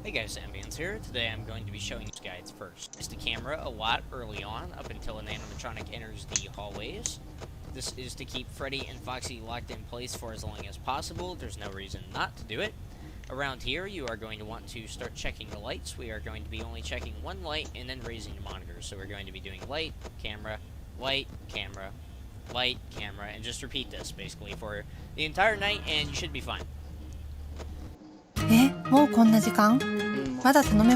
Hey guys, Ambience here. Today I'm going to be showing you guys first. Use the camera a lot early on, up until an animatronic enters the hallways. This is to keep Freddy and Foxy locked in place for as long as possible. There's no reason not to do it. Around here, you are going to want to start checking the lights. We are going to be only checking one light and then raising the monitor. So we're going to be doing light, camera, light, camera, light, camera, and just repeat this basically for the entire night, and you should be fine. もうこんな時間まだ頼め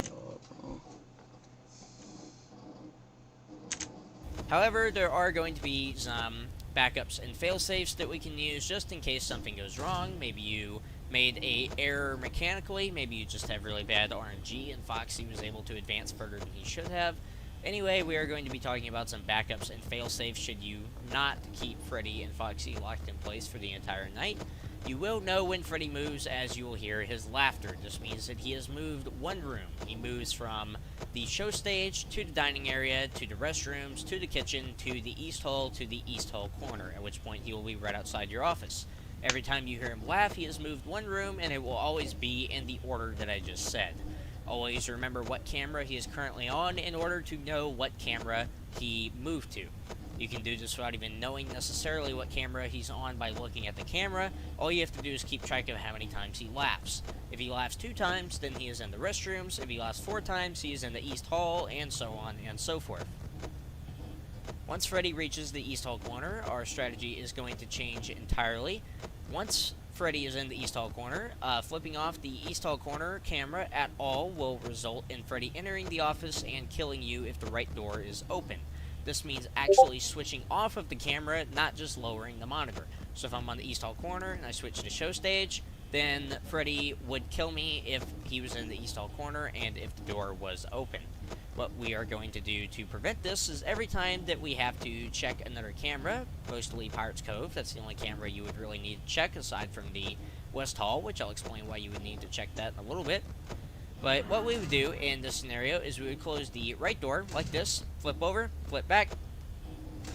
However, there are going to be some backups and failsafes that we can use just in case something goes wrong. Maybe you made a error mechanically, maybe you just have really bad RNG and Foxy was able to advance further than he should have. Anyway, we are going to be talking about some backups and failsafes should you not keep Freddy and Foxy locked in place for the entire night. You will know when Freddy moves as you will hear his laughter. This means that he has moved one room. He moves from the show stage to the dining area, to the restrooms, to the kitchen, to the East Hall, to the East Hall corner, at which point he will be right outside your office. Every time you hear him laugh, he has moved one room, and it will always be in the order that I just said. Always remember what camera he is currently on in order to know what camera he moved to. You can do this without even knowing necessarily what camera he's on by looking at the camera. All you have to do is keep track of how many times he laughs. If he laughs 2 times, then he is in the restrooms. If he laughs 4 times, he is in the East Hall, and so on and so forth. Once Freddy reaches the East Hall corner, our strategy is going to change entirely. Once Freddy is in the East Hall corner, flipping off the East Hall corner camera at all will result in Freddy entering the office and killing you if the right door is open. This means actually switching off of the camera, not just lowering the monitor. So if I'm on the East Hall corner and I switch to show stage, then Freddy would kill me if he was in the East Hall corner and if the door was open. What we are going to do to prevent this is every time that we have to check another camera, mostly Pirates Cove, that's the only camera you would really need to check aside from the West Hall, which I'll explain why you would need to check that in a little bit. But what we would do in this scenario is we would close the right door like this, flip over, flip back,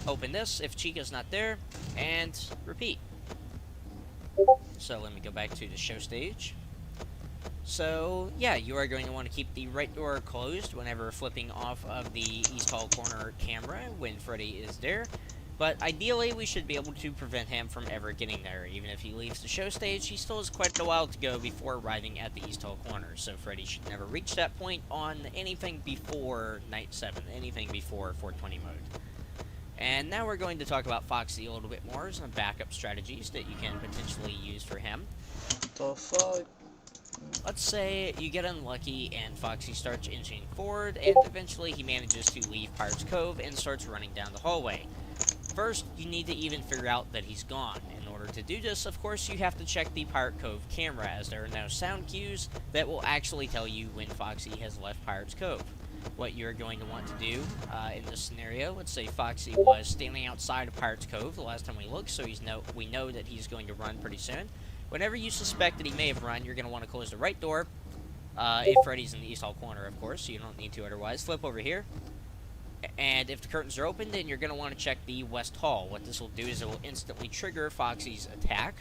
open this if Chica's not there, and repeat. So let me go back to the show stage. So yeah, you are going to want to keep the right door closed whenever flipping off of the East Hall corner camera when Freddy is there. But ideally, we should be able to prevent him from ever getting there. Even if he leaves the show stage, he still has quite a while to go before arriving at the East Hall corner. So Freddy should never reach that point on anything before Night 7, anything before 420 mode. And now we're going to talk about Foxy a little bit more, some backup strategies that you can potentially use for him. The fuck? Let's say you get unlucky and Foxy starts inching forward, and eventually he manages to leave Pirates Cove and starts running down the hallway. First, you need to even figure out that he's gone. In order to do this, of course, you have to check the Pirate Cove camera, as there are no sound cues that will actually tell you when Foxy has left Pirates Cove. What you're going to want to do in this scenario, let's say Foxy was standing outside of Pirates Cove the last time we looked, so we know that he's going to run pretty soon. Whenever you suspect that he may have run, you're going to want to close the right door, if Freddy's in the East Hall corner, of course, so you don't need to otherwise. Flip over here, And if the curtains are open, then you're going to want to check the west hall. What this will do is it will instantly trigger Foxy's attack.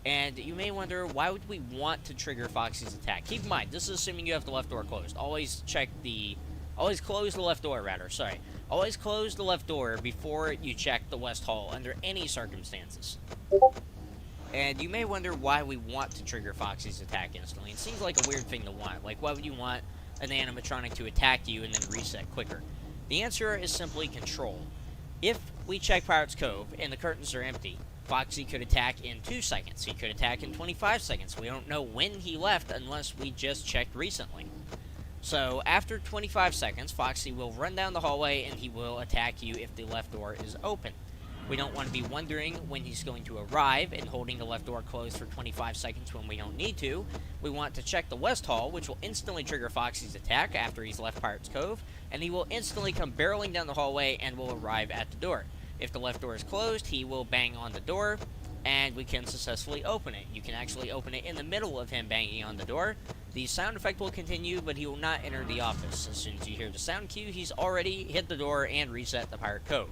And you may wonder, why would we want to trigger Foxy's attack? Keep in mind, this is assuming you have the left door closed. Always close the left door, rather. Sorry. Always close the left door before you check the west hall under any circumstances. And you may wonder why we want to trigger Foxy's attack instantly. It seems like a weird thing to want. Like, why would you want an animatronic to attack you and then reset quicker? The answer is simply control. If we check Pirate's Cove and the curtains are empty, Foxy could attack in 2 seconds. He could attack in 25 seconds. We don't know when he left unless we just checked recently. So, after 25 seconds, Foxy will run down the hallway and he will attack you if the left door is open. We don't want to be wondering when he's going to arrive and holding the left door closed for 25 seconds when we don't need to. We want to check the west hall, which will instantly trigger Foxy's attack after he's left Pirate's Cove, and he will instantly come barreling down the hallway and will arrive at the door. If the left door is closed, he will bang on the door, and we can successfully open it. You can actually open it in the middle of him banging on the door. The sound effect will continue, but he will not enter the office. As soon as you hear the sound cue, he's already hit the door and reset the Pirate Cove.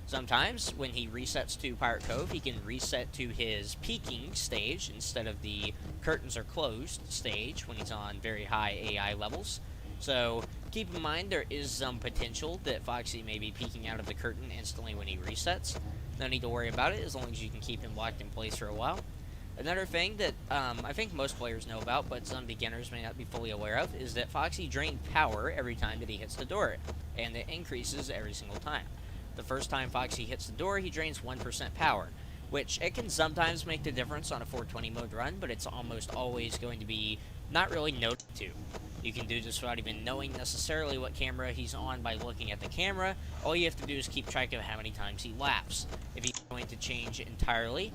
Sometimes, when he resets to Pirate Cove, he can reset to his peeking stage instead of the curtains are closed stage when he's on very high AI levels. So, keep in mind there is some potential that Foxy may be peeking out of the curtain instantly when he resets. No need to worry about it as long as you can keep him locked in place for a while. Another thing that I think most players know about, but some beginners may not be fully aware of, is that Foxy drains power every time that he hits the door, and it increases every single time. The first time Foxy hits the door, he drains 1% power, which it can sometimes make the difference on a 420 mode run, but it's almost always going to be not really noted to. You can do this without even knowing necessarily what camera he's on by looking at the camera. All you have to do is keep track of how many times he laps. If he's going to change entirely,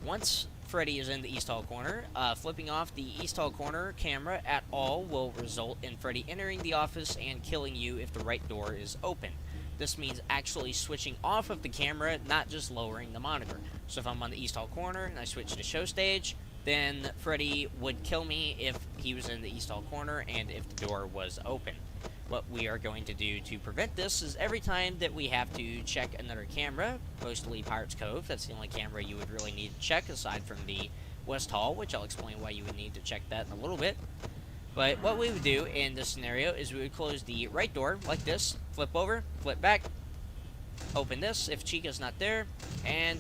once Freddy is in the East Hall corner, flipping off the East Hall corner camera at all will result in Freddy entering the office and killing you if the right door is open. This means actually switching off of the camera, not just lowering the monitor. So if I'm on the East Hall corner and I switch to show stage, then Freddy would kill me if he was in the East Hall corner and if the door was open. What we are going to do to prevent this is every time that we have to check another camera, mostly Pirate's Cove, that's the only camera you would really need to check aside from the West Hall, which I'll explain why you would need to check that in a little bit. But what we would do in this scenario is we would close the right door like this, flip over, flip back, open this if Chica's not there, and